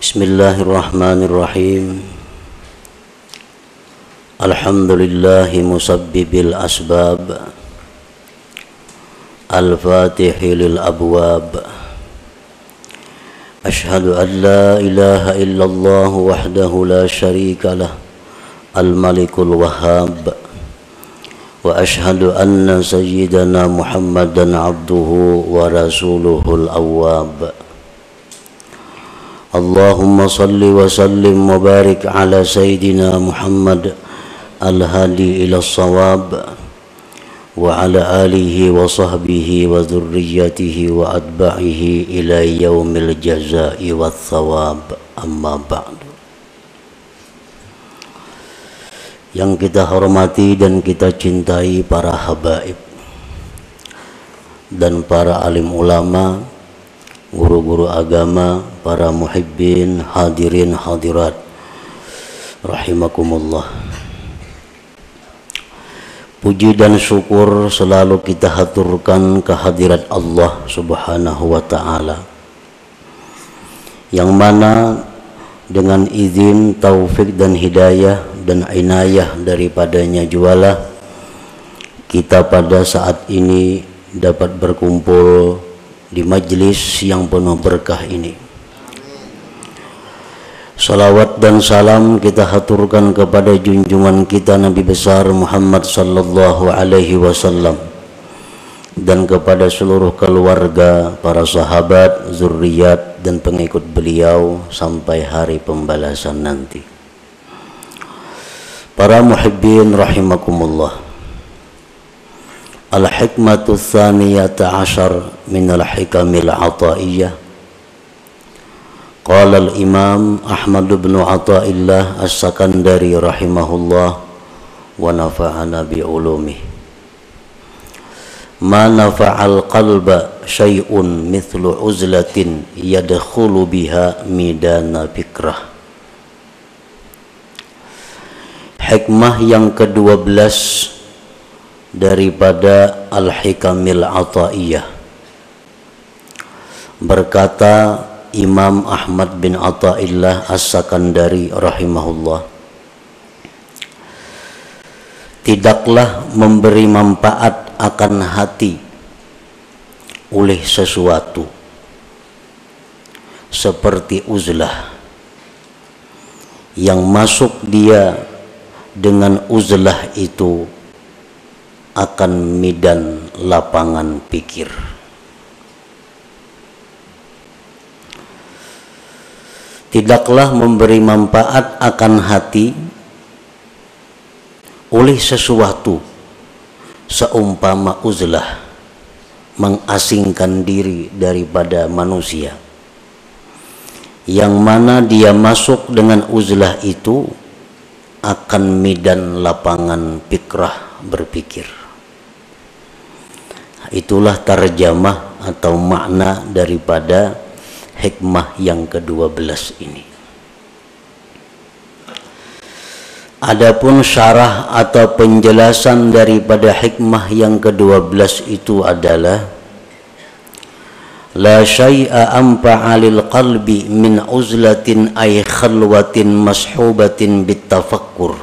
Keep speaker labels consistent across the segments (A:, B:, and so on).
A: Bismillahirrahmanirrahim. Alhamdulillahi musabbibil asbab, al-fatihi lil abwab. Ashhadu an la ilaha illallah wahdahu la syarika lah, al-malikul wahhab. Wa ashhadu anna sayyidana Muhammadan abduhu wa rasuluhul awwab. Allahumma salli wa sallim wa barik ala sayyidina Muhammad al-hadi ila as-sawab wa ala alihi wa sahbihi wa dhurriyyatihi wa atba'ihi ila yaumil jazaa'i wa thawab, amma ba'du. Yang kita hormati dan kita cintai para habaib dan para alim ulama, guru-guru agama, para muhibbin, hadirin hadirat rahimakumullah. Puji dan syukur selalu kita haturkan kehadirat Allah Subhanahu wa ta'ala, yang mana dengan izin, taufik dan hidayah dan inayah daripadanya jualah kita pada saat ini dapat berkumpul di majlis yang penuh berkah ini. Salawat dan salam kita haturkan kepada junjungan kita Nabi besar Muhammad sallallahu alaihi wasallam dan kepada seluruh keluarga, para sahabat, zuriat dan pengikut beliau sampai hari pembalasan nanti. Para muhibbin rahimakumullah. Al-hikmatu tsaniyata ashar min al-hikamil ataiyah. Qala al-imam Ahmad bin Athaillah as-Sakandari rahimahullah wa nafa'ana bi ulumih. Ma nafa'al qalba syai'un mithlu uzlatin yadkhulu biha midana fikrah. Hikmah yang ke-12 daripada Al-Hikamil Athaiyah. Berkata Imam Ahmad bin Athaillah As-Sakandari rahimahullah, tidaklah memberi manfaat akan hati oleh sesuatu seperti uzlah yang masuk dia dengan uzlah itu akan midan lapangan pikir. Tidaklah memberi manfaat akan hati oleh sesuatu seumpama uzlah mengasingkan diri daripada manusia, yang mana dia masuk dengan uzlah itu akan midan lapangan fikrah, berpikir. Itulah tarjamah atau makna daripada hikmah yang ke-12 ini. Adapun syarah atau penjelasan daripada hikmah yang ke-12 itu adalah la syai'a anfa'a lil qalbi min uzlatin ay khalwatin mashubatin bitafakkur.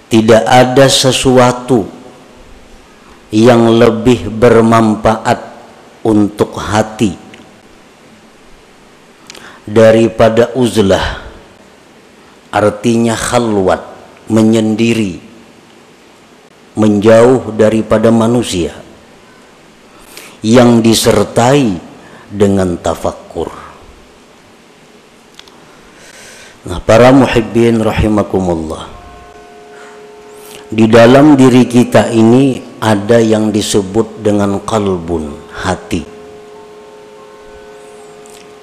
A: Tidak ada sesuatu yang lebih bermanfaat untuk hati daripada uzlah, artinya khalwat, menyendiri, menjauh daripada manusia, yang disertai dengan tafakkur. Nah, para muhibbin rahimakumullah, di dalam diri kita ini ada yang disebut dengan qalbun, hati.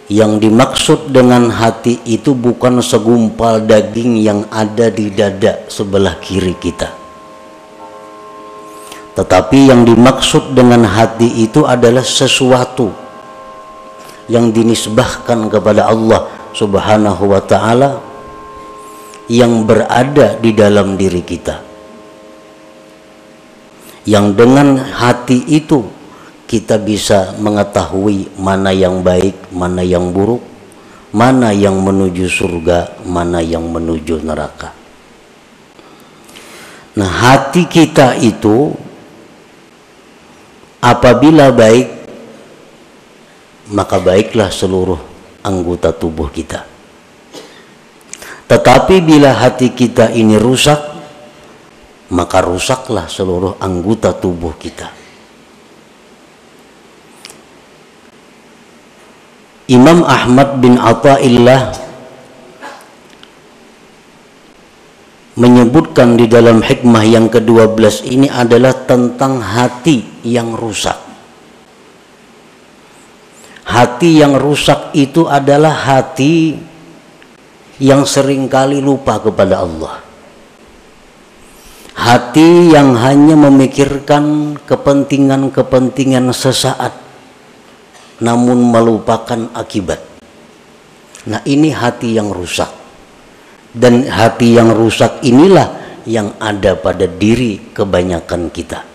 A: Yang dimaksud dengan hati itu bukan segumpal daging yang ada di dada sebelah kiri kita, tetapi yang dimaksud dengan hati itu adalah sesuatu yang dinisbahkan kepada Allah Subhanahu wa ta'ala, yang berada di dalam diri kita, yang dengan hati itu kita bisa mengetahui mana yang baik, mana yang buruk, mana yang menuju surga, mana yang menuju neraka. Nah, hati kita itu apabila baik, maka baiklah seluruh anggota tubuh kita. Tetapi bila hati kita ini rusak, maka rusaklah seluruh anggota tubuh kita. Imam Ahmad bin Athaillah menyebutkan di dalam hikmah yang ke-12 ini adalah tentang hati yang rusak. Hati yang rusak itu adalah hati yang seringkali lupa kepada Allah. Hati yang hanya memikirkan kepentingan-kepentingan sesaat, namun melupakan akibat. Nah, ini hati yang rusak. Dan hati yang rusak inilah yang ada pada diri kebanyakan kita.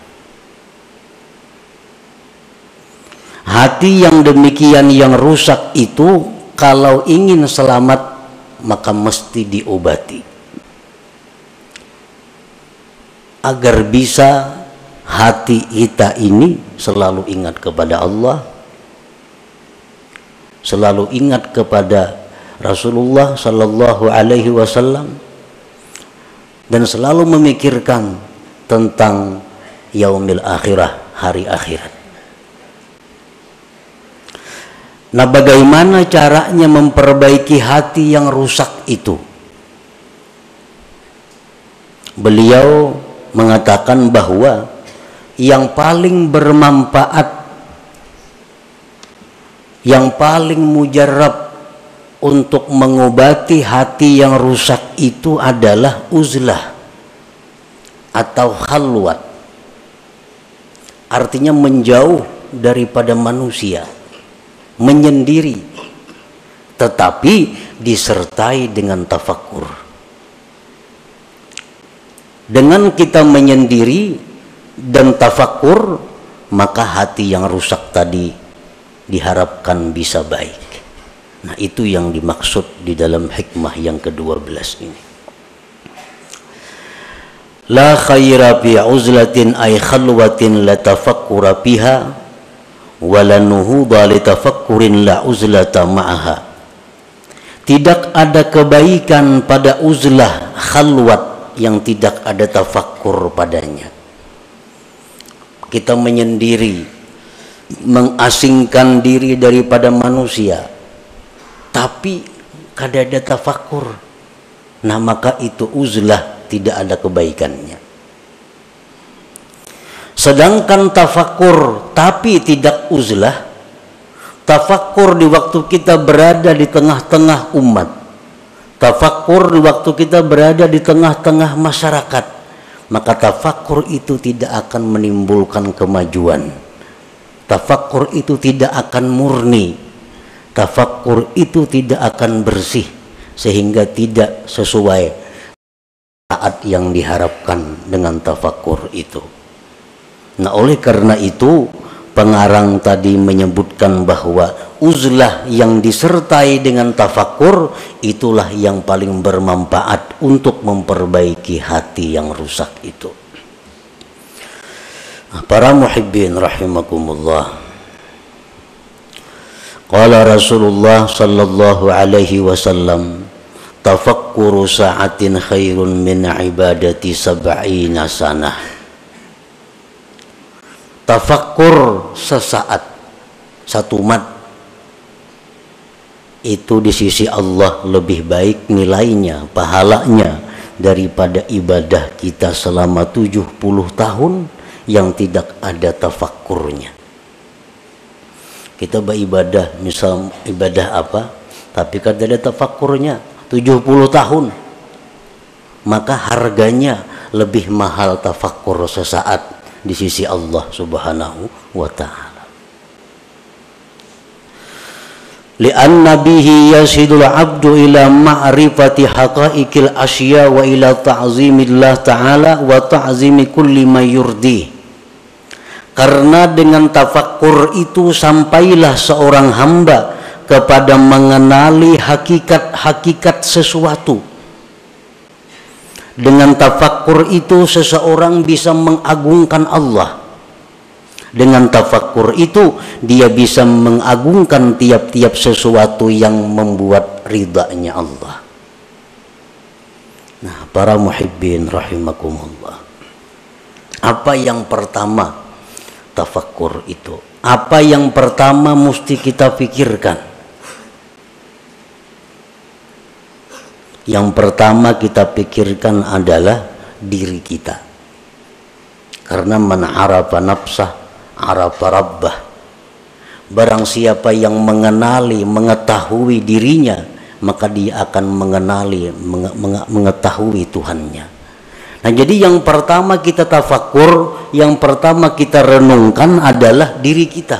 A: Hati yang demikian yang rusak itu kalau ingin selamat maka mesti diobati. Agar bisa hati kita ini selalu ingat kepada Allah, selalu ingat kepada Rasulullah Sallallahu Alaihi Wasallam, dan selalu memikirkan tentang yaumil akhirah, hari akhirat. Nah, bagaimana caranya memperbaiki hati yang rusak itu? Beliau mengatakan bahwa yang paling bermanfaat, yang paling mujarab untuk mengobati hati yang rusak itu adalah uzlah atau khalwat. Artinya menjauh daripada manusia, menyendiri, tetapi disertai dengan tafakkur. Dengan kita menyendiri dan tafakkur, maka hati yang rusak tadi diharapkan bisa baik. Nah, itu yang dimaksud di dalam hikmah yang ke-12 ini. La khaira fi uzlatin ay khalwatin la tafakkura biha wa la nuhuda li tafakkurin la uzlata ma'aha. Tidak ada kebaikan pada uzlah khalwat yang tidak ada tafakkur padanya. Kita menyendiri, mengasingkan diri daripada manusia, tapi kada ada tafakkur, nah maka itu uzlah, tidak ada kebaikannya. Sedangkan tafakkur tapi tidak uzlah, tafakkur di waktu kita berada di tengah-tengah umat, tafakkur di waktu kita berada di tengah-tengah masyarakat, maka tafakkur itu tidak akan menimbulkan kemajuan. Tafakkur itu tidak akan murni. Tafakkur itu tidak akan bersih, sehingga tidak sesuai saat yang diharapkan dengan tafakkur itu. Nah, oleh karena itu pengarang tadi menyebutkan bahwa uzlah yang disertai dengan tafakkur itulah yang paling bermanfaat untuk memperbaiki hati yang rusak itu. Nah, para muhibbin rahimakumullah, qala Rasulullah sallallahu alaihi wasallam, tafakkuru sa'atin khairun min ibadati sab'ina sanah. Tafakkur sesaat, satu mat, itu di sisi Allah lebih baik nilainya, pahalanya daripada ibadah kita selama 70 tahun yang tidak ada tafakkurnya. Kita beribadah, misal ibadah apa, tapi kada ada tafakkurnya 70 tahun, maka harganya lebih mahal tafakkur sesaat di sisi Allah Subhanahu wa ta'ala. Li'anna bihi yasidul abdu ila ma'rifati haqa'iqil asya wa ila ta'zimillah ta'ala wa ta'zimi kulli ma yurdi. Karena dengan tafakkur itu sampailah seorang hamba kepada mengenali hakikat-hakikat sesuatu. Dengan tafakkur itu seseorang bisa mengagungkan Allah. Dengan tafakkur itu dia bisa mengagungkan tiap-tiap sesuatu yang membuat ridhanya Allah. Nah, para muhibbin rahimakumullah. Apa yang pertama tafakkur itu? Apa yang pertama mesti kita pikirkan? Yang pertama kita pikirkan adalah diri kita. Karena man arafa nafsah arafa rabbah. Barang siapa yang mengenali, mengetahui dirinya, maka dia akan mengetahui Tuhannya. Nah, jadi yang pertama kita tafakkur, yang pertama kita renungkan adalah diri kita.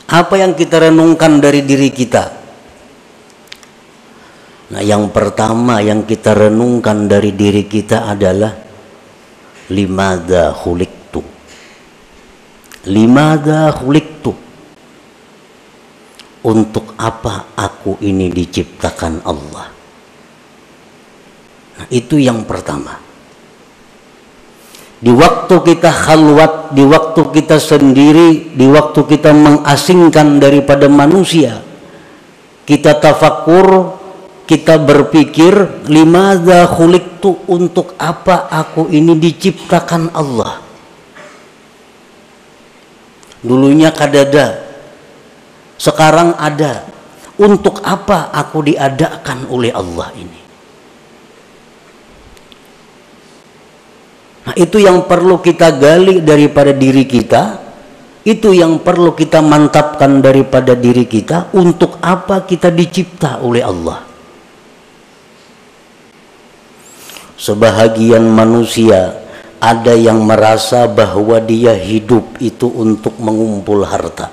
A: Apa yang kita renungkan dari diri kita? Nah, yang pertama yang kita renungkan dari diri kita adalah limadza khuliqtu. Limadza khuliqtu. Untuk apa aku ini diciptakan Allah? Nah, itu yang pertama. Di waktu kita khalwat, di waktu kita sendiri, di waktu kita mengasingkan daripada manusia, kita tafakkur, kita berpikir, limadza khuliqtu, untuk apa aku ini diciptakan Allah? Dulunya kadada, sekarang ada. Untuk apa aku diadakan oleh Allah ini? Nah, itu yang perlu kita gali daripada diri kita. Itu yang perlu kita mantapkan daripada diri kita. Untuk apa kita dicipta oleh Allah? Sebahagian manusia ada yang merasa bahwa dia hidup itu untuk mengumpul harta.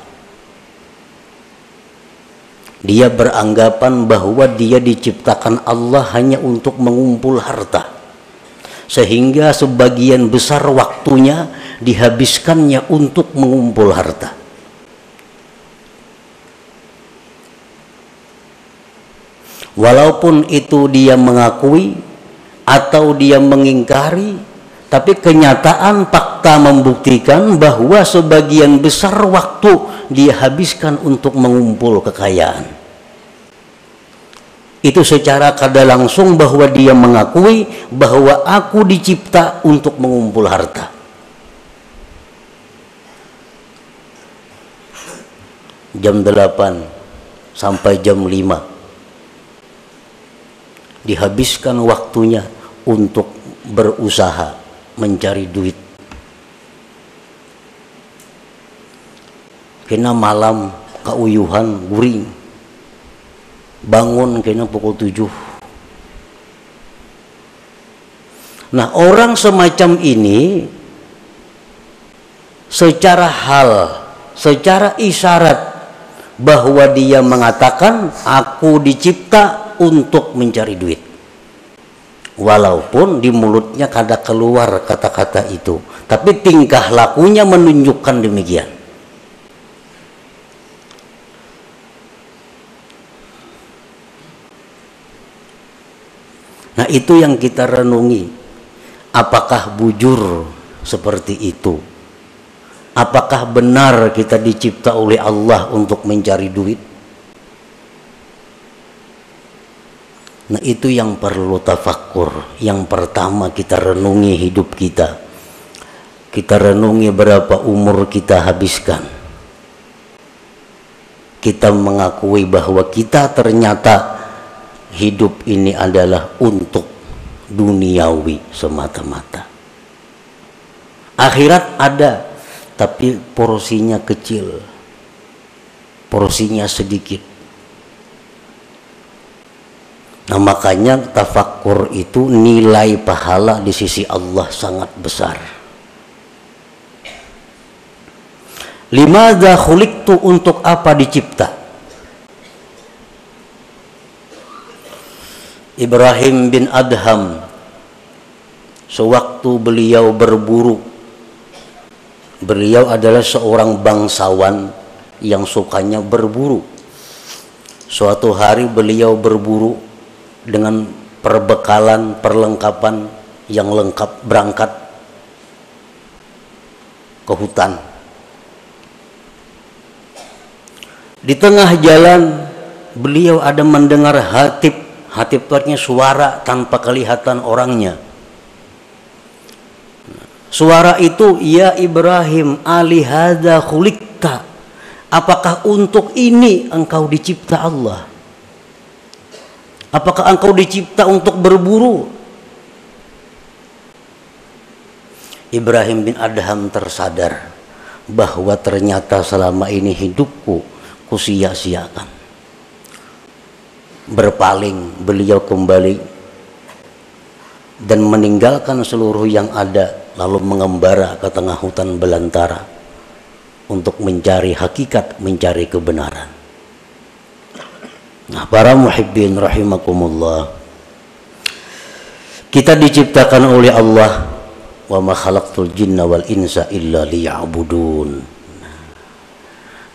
A: Dia beranggapan bahwa dia diciptakan Allah hanya untuk mengumpul harta. Sehingga sebagian besar waktunya dihabiskannya untuk mengumpul harta. Walaupun itu dia mengakui atau dia mengingkari, tapi kenyataan fakta membuktikan bahwa sebagian besar waktu dia habiskan untuk mengumpul kekayaan. Itu secara kada langsung bahwa dia mengakui bahwa aku dicipta untuk mengumpul harta. Jam 8 sampai jam 5 dihabiskan waktunya untuk berusaha mencari duit. Kena malam kauyuhan guring, bangun kena pukul 7. Nah, orang semacam ini secara isyarat bahwa dia mengatakan aku dicipta untuk mencari duit. Walaupun di mulutnya kada keluar kata-kata itu, tapi tingkah lakunya menunjukkan demikian. Nah, itu yang kita renungi. Apakah bujur seperti itu? Apakah benar kita dicipta oleh Allah untuk mencari duit? Nah, itu yang perlu tafakkur. Yang pertama kita renungi hidup kita. Kita renungi berapa umur kita habiskan. Kita mengakui bahwa kita ternyata hidup ini adalah untuk duniawi semata-mata. Akhirat ada, tapi porsinya kecil, porsinya sedikit. Nah, makanya tafakkur itu nilai pahala di sisi Allah sangat besar. Limadza khuliqtu, untuk apa dicipta? Ibrahim bin Adham, sewaktu beliau berburu. Beliau adalah seorang bangsawan yang sukanya berburu. Suatu hari beliau berburu dengan perbekalan, perlengkapan yang lengkap, berangkat ke hutan. Di tengah jalan beliau ada mendengar hatib. Hatib itu artinya suara tanpa kelihatan orangnya. Suara itu, ya Ibrahim, alihada khuliqta. Apakah untuk ini engkau dicipta Allah? Apakah engkau dicipta untuk berburu? Ibrahim bin Adham tersadar bahwa ternyata selama ini hidupku kusia-siakan. Berpaling beliau kembali dan meninggalkan seluruh yang ada, lalu mengembara ke tengah hutan belantara untuk mencari hakikat, mencari kebenaran. Nah, para muhibbin rahimakumullah, kita diciptakan oleh Allah, wa ma khalaqtul jinna wal insa illa liya'budun.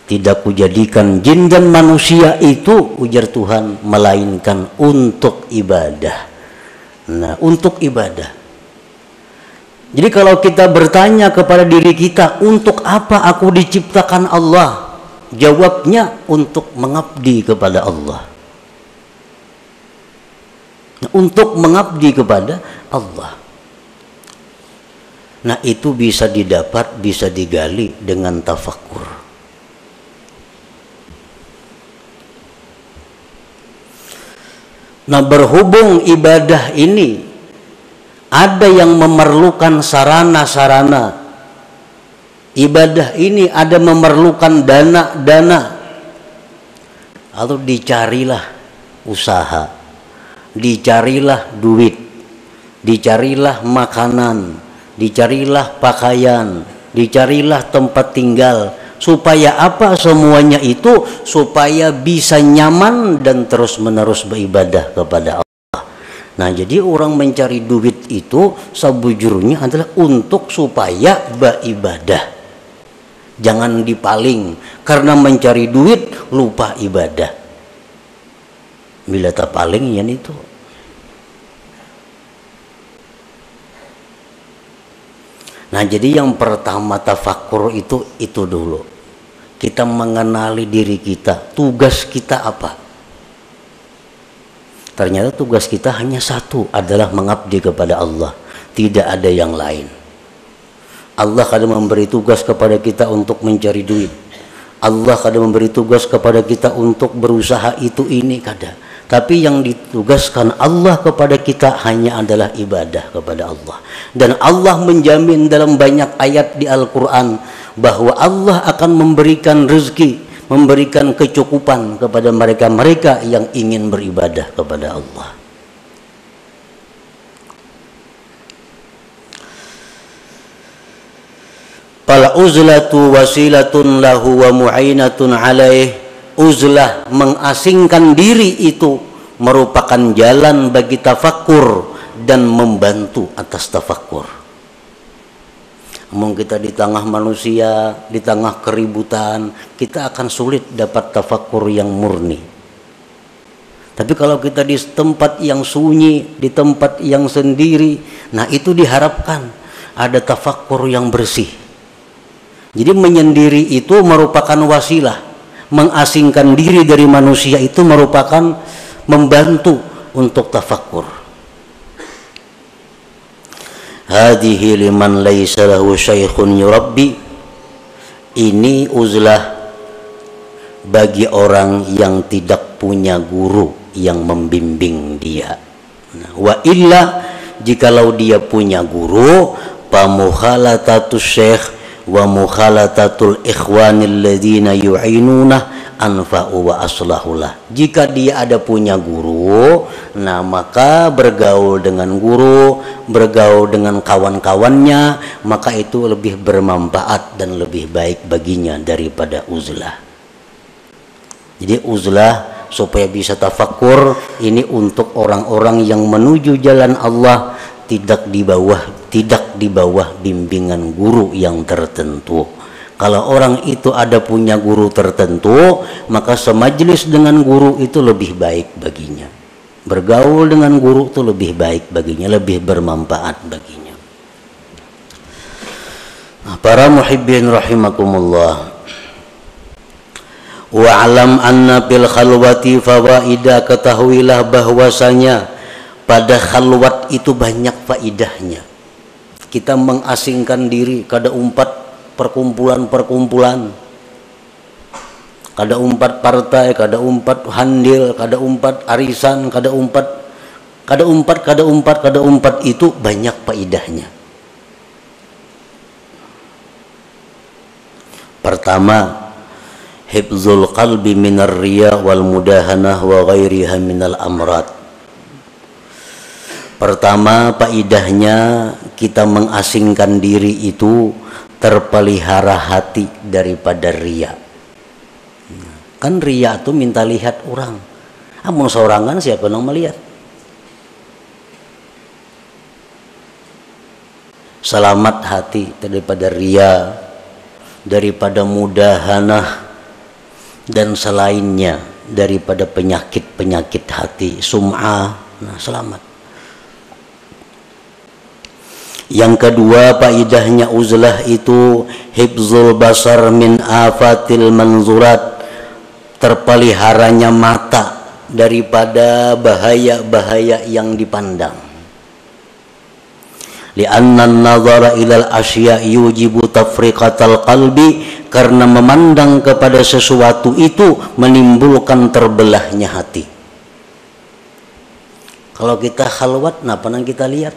A: Tidak kujadikan jin dan manusia itu, ujar Tuhan, melainkan untuk ibadah. Nah, untuk ibadah. Jadi kalau kita bertanya kepada diri kita, untuk apa aku diciptakan Allah? Jawabnya, untuk mengabdi kepada Allah. Nah, untuk mengabdi kepada Allah. Nah, itu bisa didapat, bisa digali dengan tafakkur. Nah, berhubung ibadah ini ada yang memerlukan sarana-sarana, ibadah ini ada memerlukan dana-dana, lalu dicarilah usaha, dicarilah duit, dicarilah makanan, dicarilah pakaian, dicarilah tempat tinggal. Supaya apa semuanya itu? Supaya bisa nyaman dan terus-menerus beribadah kepada Allah. Nah, jadi orang mencari duit itu sebujurnya adalah untuk supaya beribadah. Jangan dipaling karena mencari duit lupa ibadah. Bila tak paling ya itu. Nah, jadi yang pertama tafakkur itu dulu. Kita mengenali diri kita, tugas kita apa? Ternyata tugas kita hanya satu, adalah mengabdi kepada Allah. Tidak ada yang lain. Allah kadang memberi tugas kepada kita untuk mencari duit. Allah kadang memberi tugas kepada kita untuk berusaha itu ini kadang. Tapi yang ditugaskan Allah kepada kita hanya adalah ibadah kepada Allah. Dan Allah menjamin dalam banyak ayat di Al-Quran bahwa Allah akan memberikan rezeki, memberikan kecukupan kepada mereka-mereka yang ingin beribadah kepada Allah. Fal uzlatu wasilatun lahu wa mu'inatun alaih. Uzlah, mengasingkan diri, itu merupakan jalan bagi tafakkur dan membantu atas tafakkur. Namun kita di tengah manusia, di tengah keributan, kita akan sulit dapat tafakkur yang murni. Tapi kalau kita di tempat yang sunyi, di tempat yang sendiri, nah itu diharapkan ada tafakkur yang bersih. Jadi menyendiri itu merupakan wasilah. Mengasingkan diri dari manusia itu merupakan membantu untuk tafakkur. Hadhihi liman laisa lahu syaikhun yurabbi. Ini uzlah bagi orang yang tidak punya guru yang membimbing dia. Wa illa, jikalau dia punya guru, pamukhalatatus syekh wa mukhalatatul ikhwanil ladzina yu'inunah anfa'u wa aslahulah. Jika dia ada punya guru, nah maka bergaul dengan guru, bergaul dengan kawan-kawannya, maka itu lebih bermanfaat dan lebih baik baginya daripada uzlah. Jadi uzlah supaya bisa tafakkur ini untuk orang-orang yang menuju jalan Allah, tidak di bawah tidak di bawah bimbingan guru yang tertentu. Kalau orang itu ada punya guru tertentu, maka semajlis dengan guru itu lebih baik baginya. Bergaul dengan guru itu lebih baik baginya, lebih bermanfaat baginya. Nah, para muhibbin rahimakumullah. Wa'alam anna bil khalwati fawaida, ketahuilah bahwasanya pada khalwat itu banyak faidahnya. Kita mengasingkan diri, kada umpat perkumpulan-perkumpulan, kada umpat partai, kada umpat handil, kada umpat arisan, kada umpat itu banyak faidahnya. Pertama, hifzul qalbi minar riya wal mudahanah wa ghairiha minal amrad. Pertama, faidahnya kita mengasingkan diri itu terpelihara hati daripada riya. Kan riya itu minta lihat orang. Amun seorangan siapa yang melihat? Selamat hati daripada riya, daripada mudahanah, dan selainnya daripada penyakit-penyakit hati, sum'ah. Nah, selamat. Yang kedua, faidahnya uzlah itu hifzul basar min afatil manzurat, terpeliharanya mata daripada bahaya-bahaya yang dipandang. Li'anna an-nazara ilal asya yujibu tafriqatal qalbi, karena memandang kepada sesuatu itu menimbulkan terbelahnya hati. Kalau kita khalwat, napa nang kita lihat?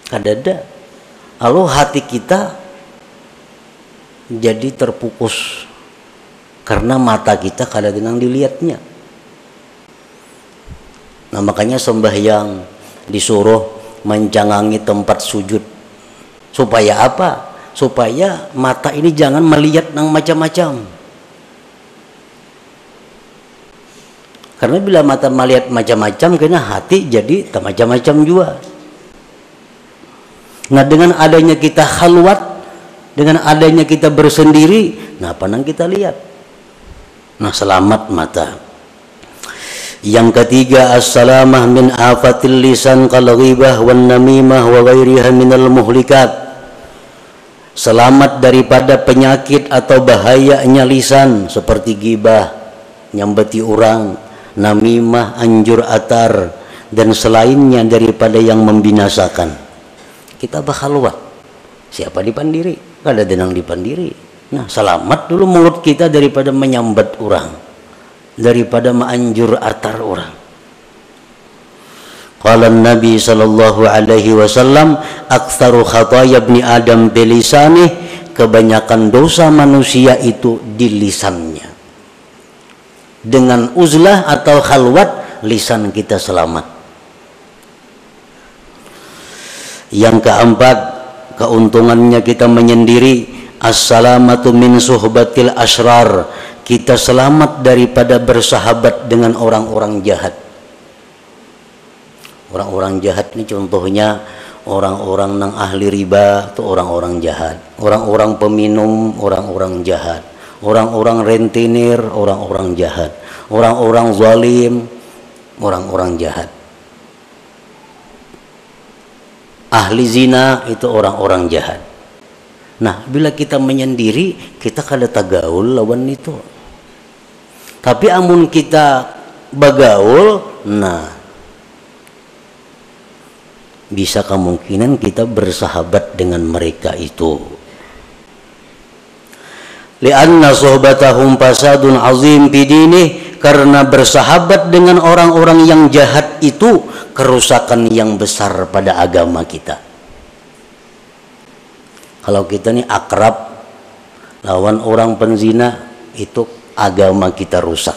A: Kada. Lalu hati kita jadi terpukus karena mata kita kada tenang dilihatnya. Nah, makanya sembahyang disuruh menjangangi tempat sujud. Supaya apa? Supaya mata ini jangan melihat nang macam-macam. Karena bila mata melihat macam-macam, kena hati jadi macam-macam juga. Nah, dengan adanya kita khalwat, dengan adanya kita bersendiri, nah apa yang kita lihat? Nah, selamat mata. Yang ketiga, as-salamah min afatil lisan kal ghibah wan namimah wa ghairiha minal muhlikat. Selamat daripada penyakit atau bahayanya lisan seperti ghibah, nyambeti orang, namimah, anjur atar, dan selainnya daripada yang membinasakan. Kita bakhalwat, siapa dipandiri? Kada denang dipandiri. Nah, selamat dulu mulut kita daripada menyambat orang, daripada menganjur atar orang. Qala Nabi sallallahu alaihi wasallam, aktsaru khataya ibni Adam bilisanih, kebanyakan dosa manusia itu di lisannya. Dengan uzlah atau khalwat, lisan kita selamat. Yang keempat, keuntungannya kita menyendiri, as-salamatu min suhbatil asrar, kita selamat daripada bersahabat dengan orang-orang jahat. Orang-orang jahat ini contohnya orang-orang nang ahli riba itu orang-orang jahat, orang-orang peminum orang-orang jahat, orang-orang rentenir orang-orang jahat, orang-orang zalim orang-orang jahat. Ahli zina itu orang-orang jahat. Nah, bila kita menyendiri, kita kada tagaul lawan itu. Tapi amun kita bagaul, nah bisa kemungkinan kita bersahabat dengan mereka itu. Lianna sohbatahum fasadun azim bidinih, karena bersahabat dengan orang-orang yang jahat itu kerusakan yang besar pada agama kita. Kalau kita nih akrab lawan orang penzina, itu agama kita rusak.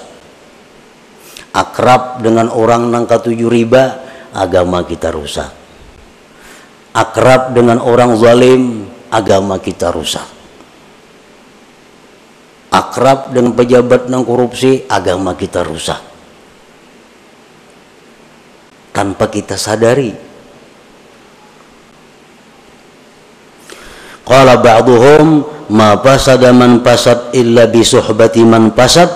A: Akrab dengan orang nang katuju riba, agama kita rusak. Akrab dengan orang zalim, agama kita rusak. Akrab dengan pejabat nang korupsi, agama kita rusak. Tanpa kita sadari. Qala ba'duhum ma fasada man fasad illa bi suhbati man fasad.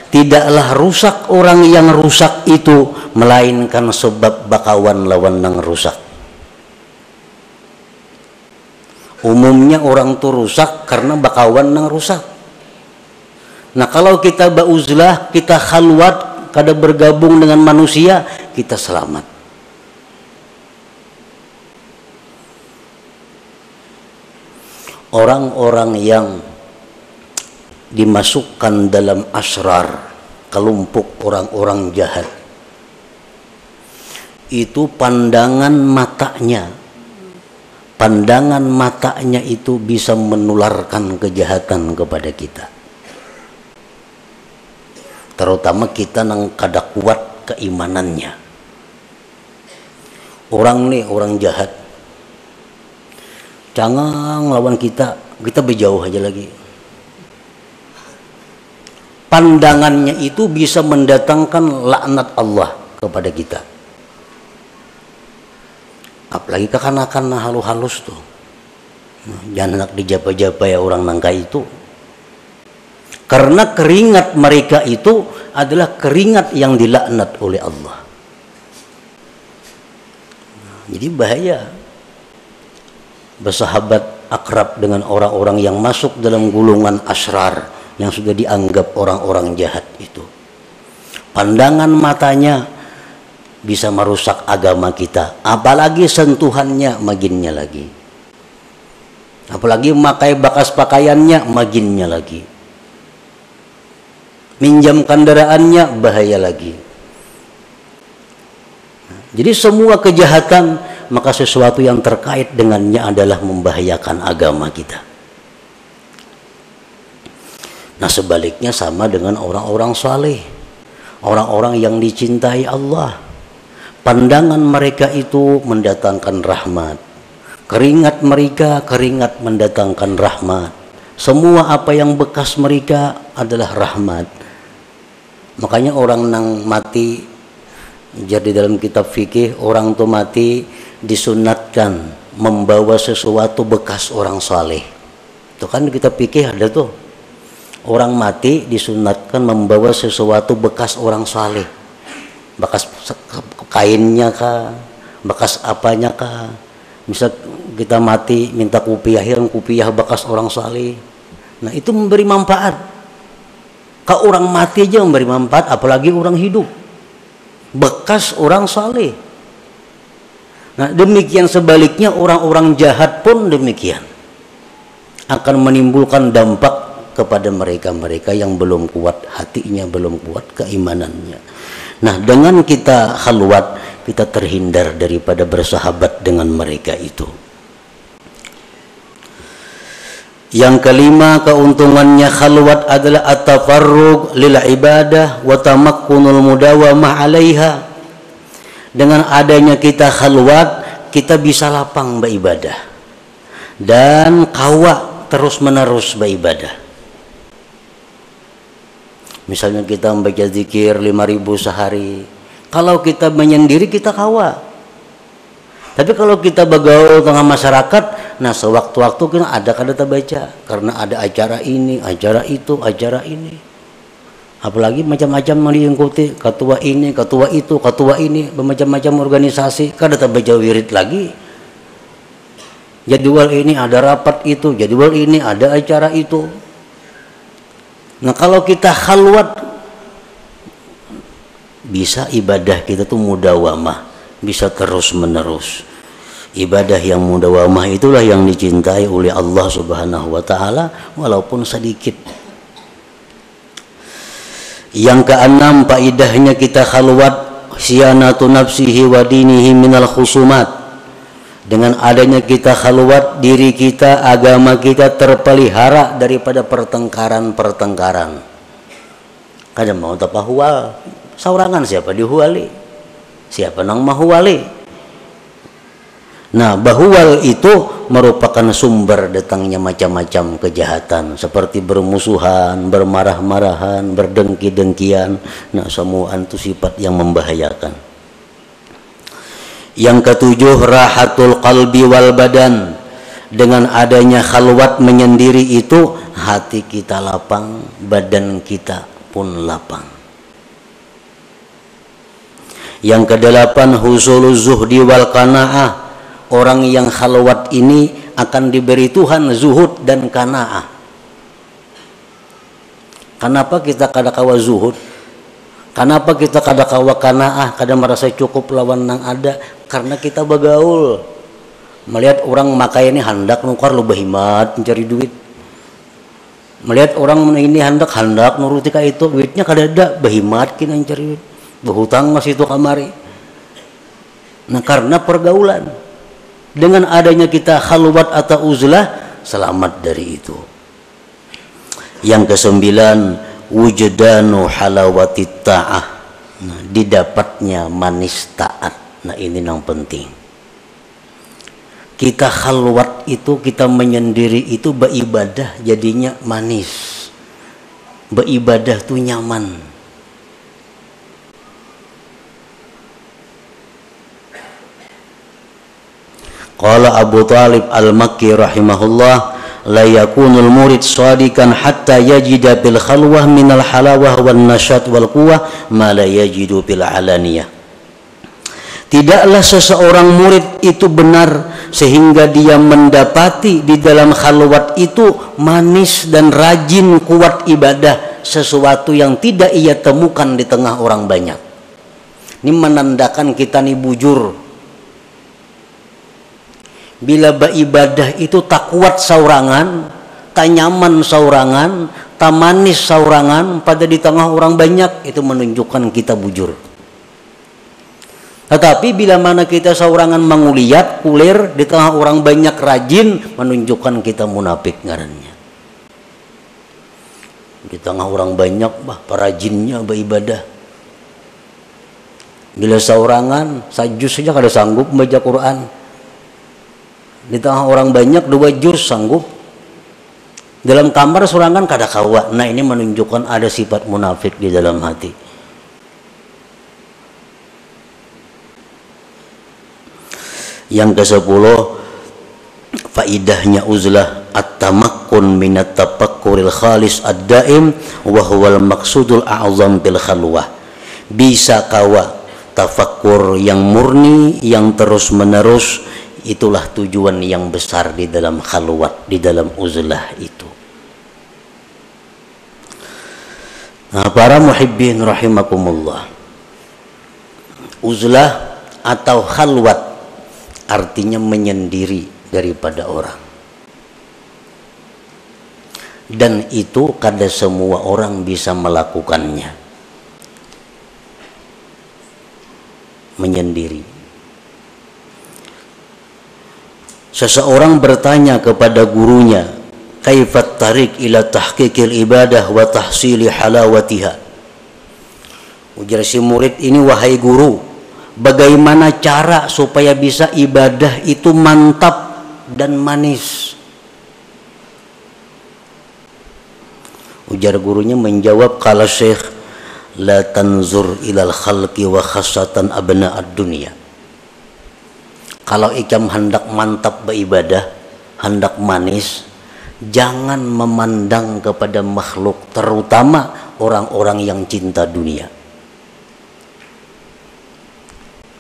A: Tidaklah rusak orang yang rusak itu melainkan sebab bakawan lawan nang rusak. Umumnya orang tuh rusak karena bakawan nang rusak. Nah kalau kita bauzlah, kita khalwat, kada bergabung dengan manusia, kita selamat. Orang-orang yang dimasukkan dalam asrar, kelompok orang-orang jahat, itu pandangan matanya itu bisa menularkan kejahatan kepada kita, terutama kita nang kada kuat keimanannya. Orang nih, orang jahat, jangan lawan kita berjauh aja lagi. Pandangannya itu bisa mendatangkan laknat Allah kepada kita. Apalagi kekanakan halus-halus tuh. Jangan nak dijapa-japa ya orang nangka itu. Karena keringat mereka itu adalah keringat yang dilaknat oleh Allah. Jadi bahaya bersahabat akrab dengan orang-orang yang masuk dalam gulungan asrar, yang sudah dianggap orang-orang jahat itu. Pandangan matanya bisa merusak agama kita, apalagi sentuhannya maginnya lagi, apalagi memakai bekas pakaiannya maginnya lagi, minjam kendaraannya bahaya lagi. Jadi semua kejahatan, maka sesuatu yang terkait dengannya adalah membahayakan agama kita. Nah sebaliknya sama dengan orang-orang saleh, orang-orang yang dicintai Allah. Pandangan mereka itu mendatangkan rahmat. Keringat mereka, keringat mendatangkan rahmat. Semua apa yang bekas mereka adalah rahmat. Makanya orang nang mati, jadi dalam kitab fikih, orang tuh mati disunatkan membawa sesuatu bekas orang saleh. Itu kan kita fikih ada tuh. Orang mati disunatkan membawa sesuatu bekas orang saleh. Bekas kainnya kah, bekas apanya kah. Misal kita mati minta kupiah, kupiah bekas orang saleh. Nah itu memberi manfaat. Kalau orang mati aja memberi manfaat, apalagi orang hidup. Bekas orang saleh. Nah demikian sebaliknya orang-orang jahat pun demikian. Akan menimbulkan dampak kepada mereka-mereka yang belum kuat hatinya, belum kuat keimanannya. Nah dengan kita khalwat, kita terhindar daripada bersahabat dengan mereka itu. Yang kelima, keuntungannya khalwat adalah at-tafarrug lil ibadah wa tamakkunul mudawamah 'alaiha. Dengan adanya kita khalwat, kita bisa lapang beribadah dan kawa terus-menerus beribadah. Misalnya kita membaca zikir 5.000 sehari. Kalau kita menyendiri kita kawa. Tapi kalau kita bergaul tengah masyarakat, nah sewaktu-waktu kita ada kada baca karena ada acara ini, acara itu, acara ini. Apalagi macam-macam yang diikuti, ketua ini, ketua itu, ketua ini, bermacam-macam organisasi, kada baca wirid lagi. Jadwal ini ada rapat itu, jadwal ini ada acara itu. Nah kalau kita khalwat, bisa ibadah kita tuh mudawamah, bisa terus menerus. Ibadah yang mudawamah itulah yang dicintai oleh Allah Subhanahu wa Ta'ala, walaupun sedikit. Yang keenam, faidahnya kita khalwat, siyanatu nafsihi wa dinihi minal khusumat. Dengan adanya kita khalwat, diri kita, agama kita terpelihara daripada pertengkaran-pertengkaran. Kada mau tapahual, saurangan siapa dihuali, siapa nang mahuali. Nah, bahual itu merupakan sumber datangnya macam-macam kejahatan, seperti bermusuhan, bermarah-marahan, berdengki-dengkian. Nah, semua itu sifat yang membahayakan. Yang ketujuh, rahatul qalbi wal badan. dengan adanya khalwat menyendiri itu hati kita lapang, badan kita pun lapang. Yang kedelapan, husuluz zuhdi wal qanaah. Orang yang khalwat ini akan diberi Tuhan zuhud dan qanaah. Kenapa kita kada kawa zuhud? Kenapa kita kada kawa qanaah, kada merasa cukup lawan nang ada? Karena kita begaul. Melihat orang makai ini hendak nukar lu behimat mencari duit. Melihat orang ini hendak nuruti ka itu, duitnya kada ada, behimat kina mencari duit. Berhutang masih itu kamari. Nah, karena pergaulan. Dengan adanya kita khalwat atau uzlah, selamat dari itu. Yang kesembilan, wujdanu halawatit ta'ah. Nah, didapatnya manis taat. Nah, ini yang penting. Kita khalwat itu, kita menyendiri itu beribadah jadinya manis. Beribadah tuh nyaman. Qala Abu Talib Al-Makki rahimahullah, la yakunul murid shadikan hatta yajida bil khalwah minal halawah wan nasyat wal quwwah ma la yajidu bil alaniyah. Tidaklah seseorang murid itu benar sehingga dia mendapati di dalam khalwat itu manis dan rajin kuat ibadah, sesuatu yang tidak ia temukan di tengah orang banyak. Ini menandakan kita nih bujur. Bila beribadah itu tak kuat saurangan, tak nyaman saurangan, tak manis saurangan pada di tengah orang banyak, itu menunjukkan kita bujur. Tetapi bila mana kita saurangan manguliat, kulir di tengah orang banyak rajin, menunjukkan kita munafik ngarannya. Di tengah orang banyak rajinnya beribadah. Bila saurangan sajus saja kada sanggup membaca Quran. Di tengah orang banyak 2 juz sanggup. Dalam kamar saurangan kada kawa. Nah, ini menunjukkan ada sifat munafik di dalam hati. Yang ke-10, faidahnya uzlah at-tamakkun minat tafakkuril khalis ad-daim wa huwal maqsudul a'zam bil khalwah. Bisa kawa tafakkur yang murni, yang terus-menerus, itulah tujuan yang besar di dalam khalwat, di dalam uzlah itu. Nah, para muhibbin rahimakumullah, uzlah atau khalwat artinya menyendiri daripada orang. Dan itu kada semua orang bisa melakukannya. Menyendiri. Seseorang bertanya kepada gurunya, kaifat tarik ila tahqiqil ibadah wa tahsili halawatiha. Ujar si murid ini, wahai guru, bagaimana cara supaya bisa ibadah itu mantap dan manis? Ujar gurunya menjawab, qala syekh, la tanzur ilal khalqi wa khassatan abna'ad dunya. Kalau ikam hendak mantap beribadah, hendak manis, jangan memandang kepada makhluk, terutama orang-orang yang cinta dunia.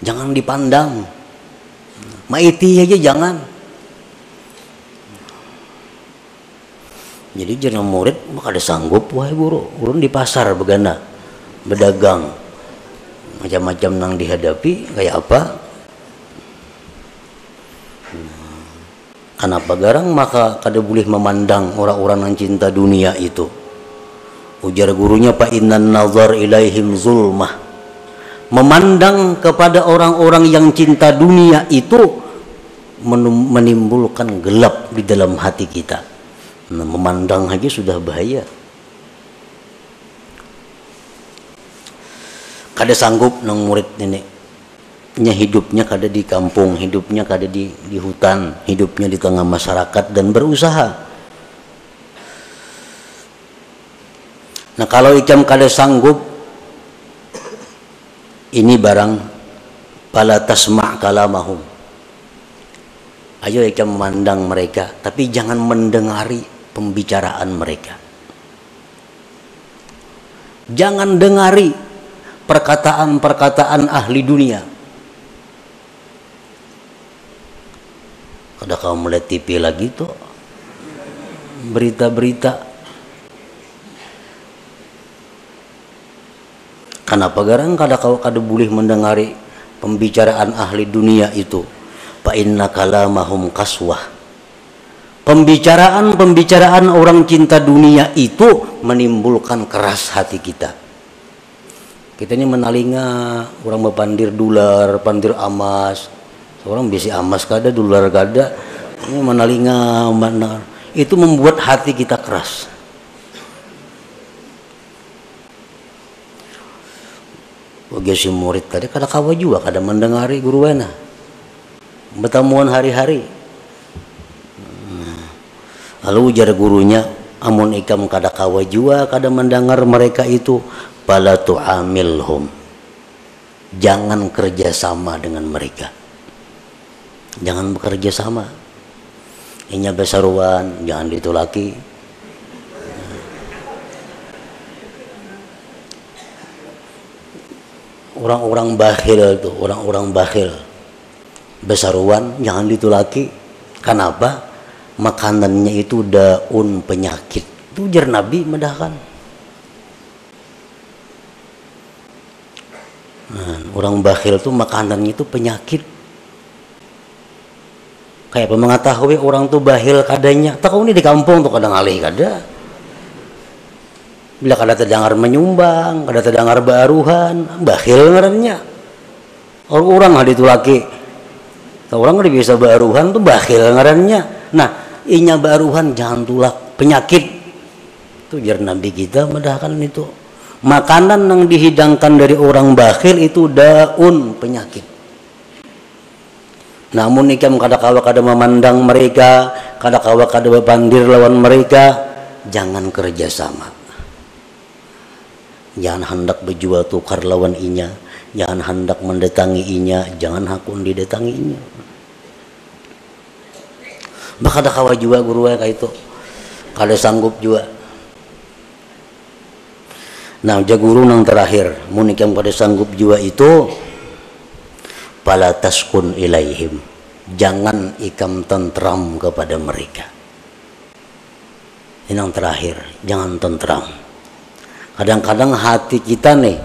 A: Jangan dipandang. Maiti aja jangan. Jadi jangan murid maka ada sanggup, wahai guru, urun di pasar begana, berdagang, macam-macam nang dihadapi kayak apa? Kenapa garang maka kada boleh memandang orang-orang yang cinta dunia itu. Ujar gurunya, fa innan nazar ilaihim zulmah. Memandang kepada orang-orang yang cinta dunia itu menimbulkan gelap di dalam hati kita. Nah, memandang aja sudah bahaya. Kada sanggup nang murid ini. Hidupnya kada di kampung, hidupnya kada di hutan, hidupnya di tengah masyarakat dan berusaha. Nah, kalau ikam kada sanggup, ini barang pala tasma' kalamahum. Ayo kita memandang mereka, tapi jangan mendengari pembicaraan mereka. Jangan dengari perkataan-perkataan ahli dunia. Kada kau melihat TV lagi tuh, berita-berita. Kenapa garang kada kau kada boleh mendengari pembicaraan ahli dunia itu? Fa inna kalamahum kaswah. Pembicaraan orang cinta dunia itu menimbulkan keras hati kita. Kita ini menalinga orang bepandir dolar, pandir emas. Orang bisi emas kada, dolar kada. Ini menalinga mana. Itu membuat hati kita keras. Bagi si murid tadi kada kawa juga kada mendengari guruana. Bertemuan hari-hari. Lalu ujar gurunya, amun ikam kada kawa jua kada mendengar mereka itu, bala tu'amilhum. Jangan kerjasama dengan mereka. Jangan bekerja sama. Inya besaruan, jangan ditulaki. Orang-orang bakhil itu, orang-orang bakhil. Besaruan jangan ditulaki. Kenapa? Makanannya itu daun penyakit. Itu ujar Nabi medahkan. Orang bakhil itu makanannya itu penyakit. Kayak apa mengetahui orang tuh bakhil kadanya. Tahu ini di kampung tuh kadang alih kada. Bila kada terdengar menyumbang, kada terdengar baruhan, bakhil ngarannya. Orang hadi tulaki. Orang udah biasa baruhan tuh bakhil ngarannya. Nah, inya baruhan jangan tulak penyakit. Itu jar Nabi kita medahkan itu. Makanan yang dihidangkan dari orang bakhil itu daun penyakit. Namun ikam kada kawa kada memandang mereka, kada kawa kada bepandir lawan mereka, jangan kerjasama. Jangan hendak berjual tukar lawan inya, jangan hendak mendatangi inya, jangan hakun didatangi inya. Maka ada kawa juga guru kayak itu, kada sanggup juga. Nah, jaguru nang terakhir, munik yang pada sanggup juga itu, pala taskun ilaihim, jangan ikam tentram kepada mereka. Ini yang terakhir, jangan tentram. Kadang-kadang hati kita nih,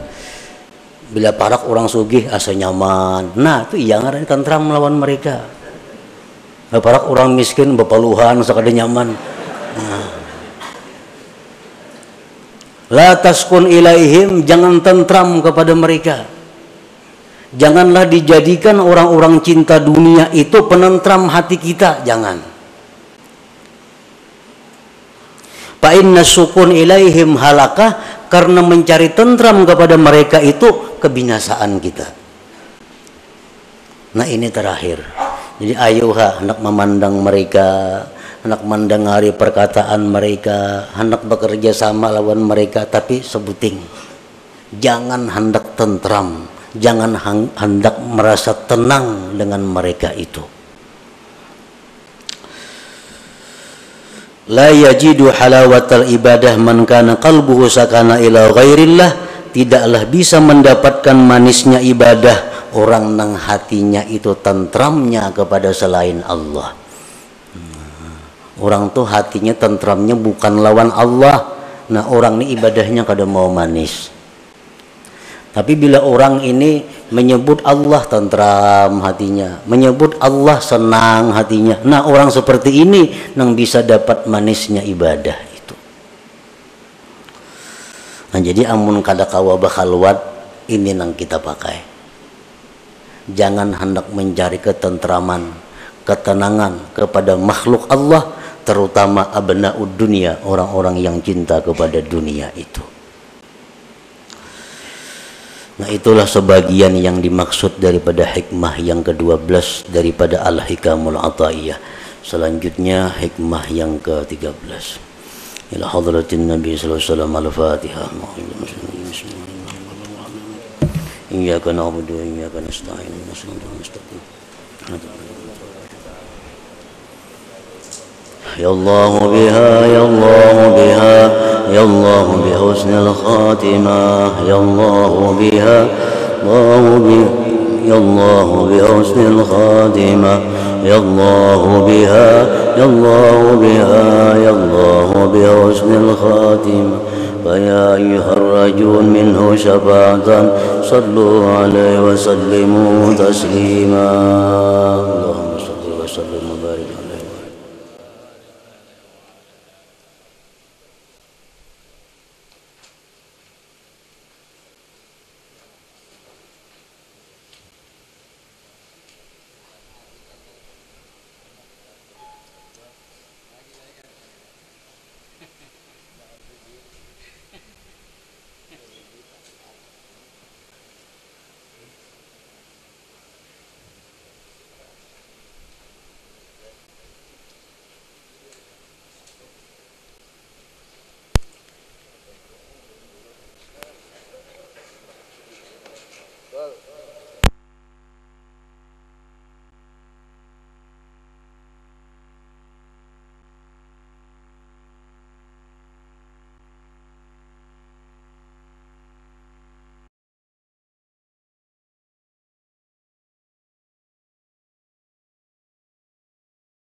A: bila parak orang sugih asa nyaman, nah itu iya ngaran tentram melawan mereka. Bila parak orang miskin bepaluhan sakada nyaman. Nah. La taskun ilaihim, jangan tentram kepada mereka. Janganlah dijadikan orang-orang cinta dunia itu penentram hati kita, jangan. Fa inna sukun ilaihim halakah, karena mencari tentram kepada mereka itu kebinasaan kita. Nah, ini terakhir. Jadi ayuha hendak memandang mereka, hendak mendengari perkataan mereka, hendak bekerja sama lawan mereka, tapi sebuting. Jangan hendak tentram, jangan hendak merasa tenang dengan mereka itu. La yajidu halawatal ibadah man kana qalbuhu sakana ila ghairillah, tidaklah bisa mendapatkan manisnya ibadah orang nang hatinya itu tentramnya kepada selain Allah. Orang tuh hatinya tentramnya bukan lawan Allah. Nah, orang ini ibadahnya kada mau manis. Tapi bila orang ini menyebut Allah tentram hatinya, menyebut Allah senang hatinya, nah orang seperti ini nang bisa dapat manisnya ibadah itu. Nah, jadi amun kada kawa bakhalwat, ini nang kita pakai. Jangan hendak mencari ketentraman, ketenangan kepada makhluk Allah, terutama abnaud dunia, orang-orang yang cinta kepada dunia itu. Nah, itulah sebagian yang dimaksud daripada hikmah yang ke-12 daripada Al-Hikamul Ata'iyah. Selanjutnya hikmah yang ke-13. Ila hadratin Nabi sallallahu alaihi wasallam al-Fatihah. Iyyaka na'budu wa iyyaka nasta'in. يا الله بها يا الله بها يا الله بحسن الخاتمة يا الله بها يا الله بحسن الخاتمة يا الله بها يا الله بها يا الله بحسن الخاتمة فيا أيها الرجل منه شفاعة صلوا عليه وسلموا تسليما.